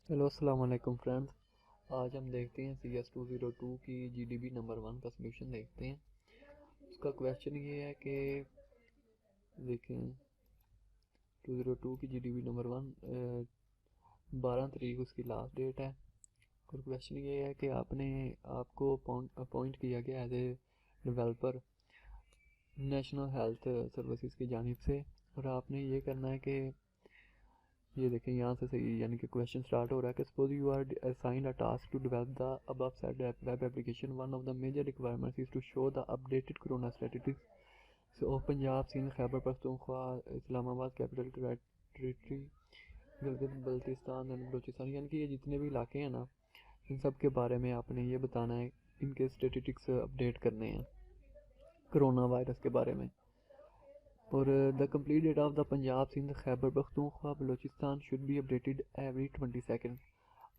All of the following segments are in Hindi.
हेलो अस्सलाम वालेकुम फ्रेंड्स। आज हम देखते हैं CS202 की GDB नंबर 1 का सलूशन देखते हैं। उसका क्वेश्चन ये है कि देखें 202 की GDB नंबर 1 12 तारीख उसकी लास्ट डेट है। और क्वेश्चन ये है कि आपको अपॉइंट किया गया as a developer national health services की जानिब से, और आपने ये करना है कि ये देखें यहाँ से सही यानी कि क्वेश्चन स्टार्ट हो रहा है कि suppose you are assigned a task to develop the above said web application. One of the major requirements is to show the updated corona statistics of Punjab, Sindh, Khyber Pakhtunkhwa, Islamabad capital territory, Gilgit Baltistan and Balochistan, यानी कि ये जितने भी इलाके हैं ना, इन सब के बारे में आपने ये बताना है, इनके स्टैटिस्टिक्स अपडेट करने हैं कोरोना वायरस के बारे में। और the complete data of the Punjab, Sindh, Khyber Pakhtunkhwa, Balochistan should be updated every 20 second.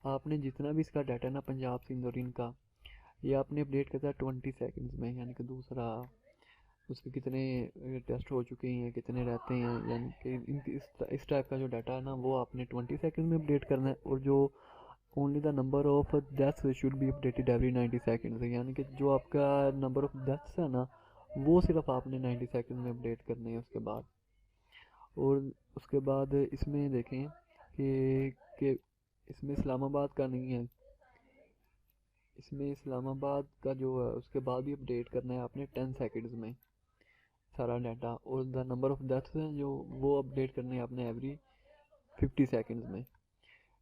आपने जितना भी इसका डाटा है ना पंजाब, सिंध और इनका, ये आपने अपडेट करता है 20 सेकेंड्स में। यानी कि दूसरा उसके कितने टेस्ट हो चुके हैं, कितने रहते हैं, यानी कि इस टाइप का जो डाटा है ना वो आपने 20 सेकेंड में अपडेट करना है। और जो only the number of deaths should be updated every 90 seconds, यानी कि जो आपका नंबर ऑफ डेथ्स है ना वो सिर्फ आपने 90 सेकेंड में अपडेट करने हैं उसके बाद। और उसके बाद इसमें देखें कि इसमें इस्लामाबाद का नहीं है, इसमें इस्लामाबाद का जो है उसके बाद भी अपडेट करना है आपने 10 सेकेंड्स में सारा डाटा। और द नंबर ऑफ डेथ्स हैं जो वो अपडेट करने हैं आपने एवरी 50 सेकेंड्स में।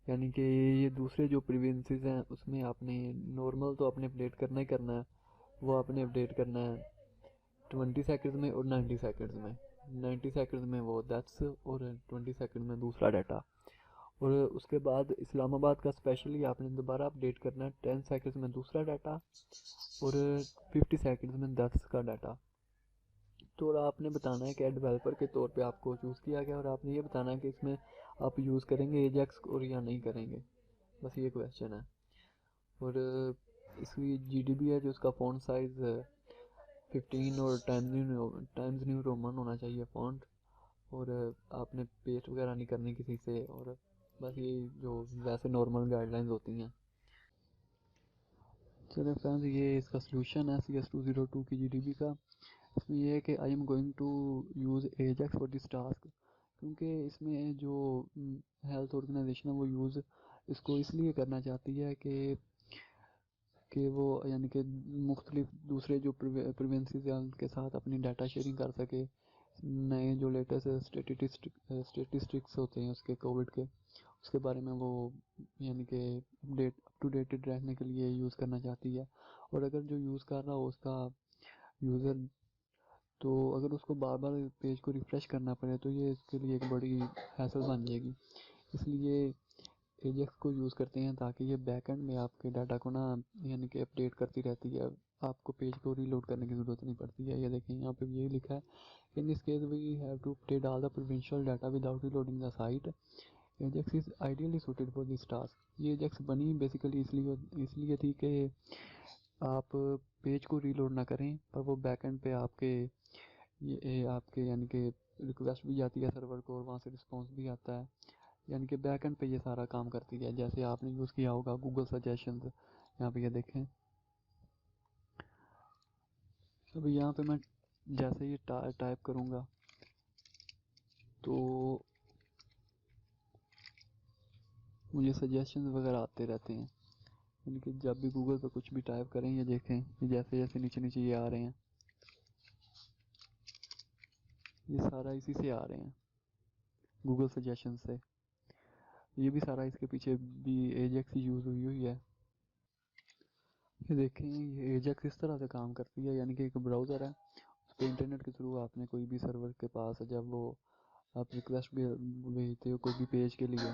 यानी कि ये दूसरे जो प्रिवेंसेस हैं उसमें आपने नॉर्मल तो आपने अपडेट करना ही करना है, वो आपने अपडेट करना है 20 सेकेंड्स में और 90 सेकेंड्स में। 90 सेकेंड्स में वो डेथ्स और 20 सेकेंड में दूसरा डाटा। और उसके बाद इस्लामाबाद का स्पेशली आपने दोबारा अपडेट करना है 10 सेकेंड्स में दूसरा डाटा और 50 सेकेंड्स में डेथ्स का डाटा। तो आपने बताना है कि डेवलपर के तौर पे आपको चूज़ किया गया और आपने ये बताना है कि इसमें आप यूज़ करेंगे एजेक्स और या नहीं करेंगे, बस ये क्वेश्चन है। और इसकी GDB है जो उसका फ़ॉन्ट साइज़ 15 और टाइम्स न्यू रोमन होना चाहिए फ़ॉन्ट। और आपने पेस्ट वगैरह नहीं करनी किसी से, और बस ये जो वैसे नॉर्मल गाइडलाइंस होती हैं। चलिए फ्रेंड्स, ये इसका सलूशन है CS202 की GDB का। इसमें ये है कि I am going to use AJAX for this task, क्योंकि इसमें जो हेल्थ ऑर्गेनाइजेशन है वो यूज़ इसको इसलिए करना चाहती है कि वो यानी कि मुख्तलिफ दूसरे जो प्रिवेंसीज हैं उनके साथ अपनी डाटा शेयरिंग कर सके। नए जो लेटेस्ट स्टेटिस्टिक्स होते हैं उसके कोविड के, उसके बारे में वो यानी कि अप टू डेटेड रहने के लिए यूज़ करना चाहती है। और अगर जो यूज़ कर रहा हो उसका यूज़र, तो अगर उसको बार बार पेज को रिफ़्रेश करना पड़े तो ये इसके लिए एक बड़ी हैसल बन जाएगी। इसलिए एजेक्स को यूज़ करते हैं ताकि ये बैकएंड में आपके डाटा को ना यानी कि अपडेट करती रहती है, आपको पेज को रीलोड करने की ज़रूरत नहीं पड़ती है। ये देखें यहाँ पे यही लिखा है, in this case we have to update all the provincial data without reloading the site. AJAX is ideally suited for this task. ये एजेक्स बनी बेसिकली इसलिए थी कि आप पेज को रीलोड ना करें, पर वो बैकएंड पे ये आपके यानी कि रिक्वेस्ट भी जाती है सर्वर को और वहाँ से रिस्पॉन्स भी आता है। यानी कि बैकएंड पे ये सारा काम करती है। जैसे आपने यूज़ किया होगा गूगल सजेशंस, यहाँ पे ये देखें। अभी यहाँ पे मैं जैसे ही टाइप करूँगा तो मुझे सजेशंस वगैरह आते रहते हैं। यानी कि जब भी गूगल पे कुछ भी टाइप करें ये देखें, ये जैसे जैसे नीचे नीचे ये आ रहे हैं, ये सारा इसी से आ रहे हैं गूगल सजेशन से। ये भी सारा इसके पीछे भी एजेक्स ही यूज़ हुई हुई है। ये देखें, ये एजेक्स इस तरह से काम करती है, यानी कि एक ब्राउज़र है, उस पर इंटरनेट के थ्रू आपने कोई भी सर्वर के पास जब वो आप रिक्वेस्ट भी भेजते हो कोई भी पेज के लिए,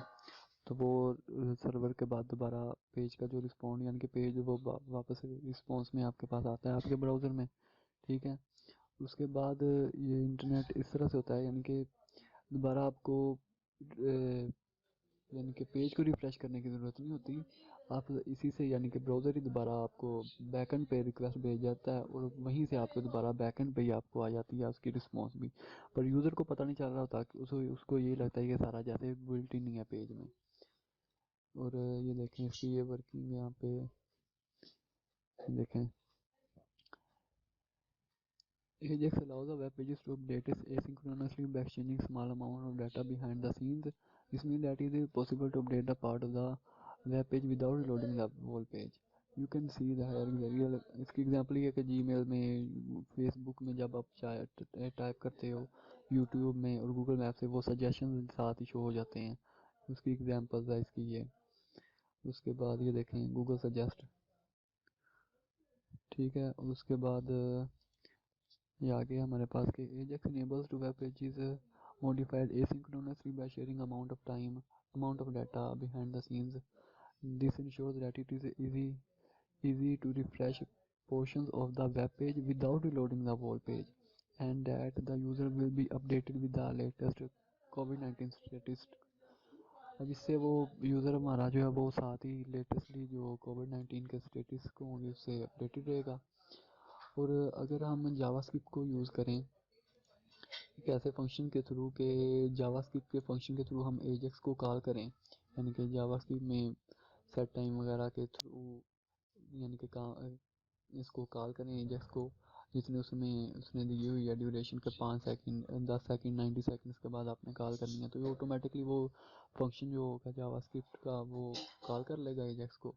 तो वो सर्वर के बाद दोबारा पेज का जो रिस्पॉन्ड यानी कि पेज वो वापस रिस्पॉन्स में आपके पास आता है आपके ब्राउज़र में। ठीक है, उसके बाद ये इंटरनेट इस तरह से होता है, यानी कि दोबारा आपको यानी कि पेज को रिफ़्रेश करने की ज़रूरत नहीं होती। आप इसी से यानी कि ब्राउज़र ही दोबारा आपको बैकएंड पे रिक्वेस्ट भेज जाता है और वहीं से आपको दोबारा बैकएंड पे ही आपको आ जाती है उसकी रिस्पॉन्स भी। पर यूज़र को पता नहीं चल रहा होता कि उसको ये लगता है कि सारा जैसे बिल्ट इन ही है पेज में। और ये देखें इसकी ये वर्किंग यहाँ पे देखें, Ajax allows the web pages to update asynchronously by exchanging small amount of data behind the scenes. This means that it is possible to update the part of the web page without reloading the whole page. You can see the real इसकी एग्जांपल ये है कि जीमेल में, फेसबुक में जब आप टाइप करते हो, यूट्यूब में और गूगल मैप से वो सजेशन साथ ही शो हो जाते हैं। उसकी एग्जांपल है इसकी ये। उसके बाद ये देखें गूगल सजेस्ट, ठीक है। उसके बाद ये आगे हमारे पास के Ajax enables to web pages modified asynchronously by sharing amount of data behind the scenes. This ensures that it is easy to refresh portions of the web page without reloading the whole page, and that the user will be updated with the latest COVID-19 status. अब इससे वो यूज़र हमारा जो है वो साथ ही लेटेस्टली जो कोविड-19 के स्टेटस को होंगे उससे अपडेटेड रहेगा। और अगर हम जावास्क्रिप्ट को यूज़ करें एक ऐसे फंक्शन के थ्रू के जावास्क्रिप्ट के फंक्शन के थ्रू हम एजेक्स को कॉल करें, यानी कि जावास्क्रिप्ट में सेट टाइम वगैरह के थ्रू, यानी कि इसको कॉल करें एजेक्स को, जितने उसने दी हुई है ड्यूरेशन के 5 सेकंड 10 सेकंड 90 सेकंड्स के बाद आपने कॉल करनी है, तो ये ऑटोमेटिकली वो फंक्शन जो होगा जावास्क्रिप्ट का वो कॉल कर लेगा एजेक्स को,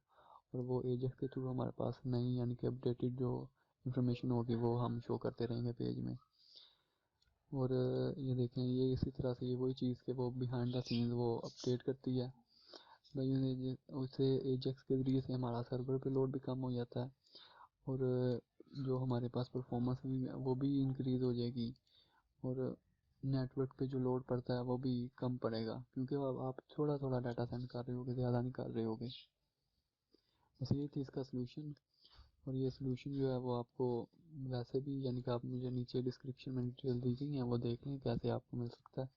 और वो एजेक्स के थ्रू हमारे पास नई यानी कि अपडेटेड जो इंफॉर्मेशन होगी वो हम शो करते रहेंगे पेज में। और ये देखें ये इसी तरह से ये वही चीज़ के वो बिहाइंड द सीन्स वो अपडेट करती है भाई। उससे एजेक्स के ज़रिए से हमारा सर्वर पे लोड भी कम हो जाता है, और जो हमारे पास परफॉर्मेंस भी वो भी इंक्रीज़ हो जाएगी, और नेटवर्क पे जो लोड पड़ता है वो भी कम पड़ेगा, क्योंकि अब आप थोड़ा थोड़ा डाटा सेंड कर रहे होगे, ज़्यादा नहीं कर रहे होगे। बस ये थी इसका सलूशन। और ये सलूशन जो है वो आपको वैसे भी, यानी कि आप मुझे नीचे डिस्क्रिप्शन में डिटेल दी गई हैं वो देख लें कैसे आपको मिल सकता है।